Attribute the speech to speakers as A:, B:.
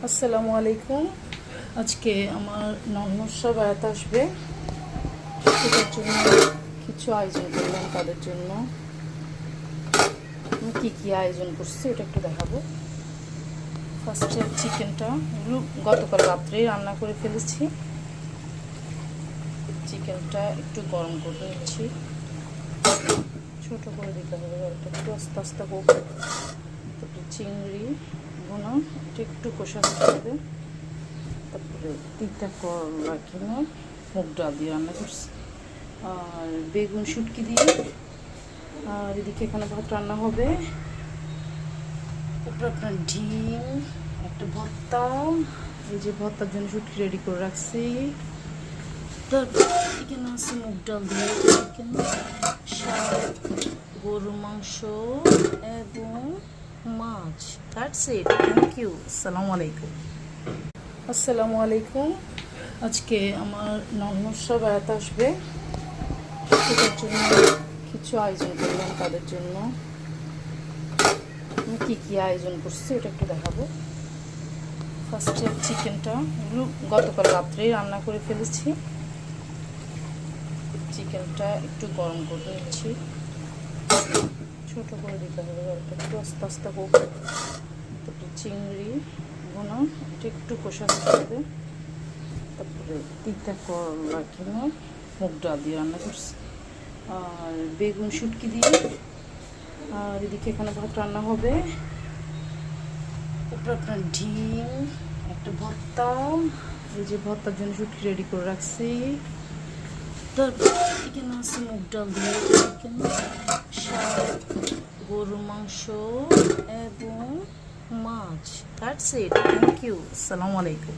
A: আসসালামু আলাইকুম। আজকে আমার ননদরা বেড়াতে আসবে, সেটার জন্য কিছু আয়োজন করলাম তাদের জন্য। আমি কী কী আয়োজন করছি এটা একটু দেখাবো। ফার্স্টে চিকেনটা এগুলো গতকাল রাত্রেই রান্না করে ফেলেছি। চিকেনটা একটু গরম করে নিচ্ছি, ছোটো করে দিতে হবে, এটা একটু আস্তে আস্তে হোক। তারপরে চিংড়ি ভুনা, এটা একটু কষা দিতে হবে। তারপরে তিনটা করলা কিনে মুগ ডাল দিয়ে রান্না করছি, আর বেগুন শুটকি দিয়ে, আর এদিকে এখানে ভাত রান্না হবে। তারপর আপনার ডিম, একটা ভর্তা, এই যে ভর্তার জন্য শুটকি রেডি করে রাখছি। তারপর এখানে আছে মুগ ডাল দিয়ে চিকেন, শাক, গরুর মাংস এবং মাছ। দ্যাটস ইট, থ্যাংক ইউ, আসসালামু আলাইকুম। আসসালামু আলাইকুম। আজকে আমার ননদরা বেড়াতে আসবে, সেটার জন্য কিছু আয়োজন করলাম তাদের জন্য। আমি কী কী আয়োজন করছি এটা একটু দেখাবো। ফার্স্টে চিকেনটা এগুলো গতকাল রাত্রেই রান্না করে ফেলেছি। চিকেনটা একটু গরম করে নিচ্ছি, ছোটো করে দিতে হবে, এটা একটু আস্তে আস্তে হোক। তারপরে চিংড়ি ভুনা, এটা একটু কষা দিতে হবে। তারপরে তিনটা করলা কিনে মুগ ডাল দিয়ে রান্না করছি, আর বেগুন শুটকি দিয়ে, আর এদিকে এখানে ভাত রান্না হবে। তারপর আপনার ডিম, একটা ভর্তা, এই যে ভর্তার জন্য শুটকি রেডি করে রাখছি। তারপর এখানে আছে মুগ ডাল দিয়ে চিকেন, শাক, গরুর মাংস এবং মাছ। দ্যাটস ইট, থ্যাংক ইউ, আসসালামু আলাইকুম।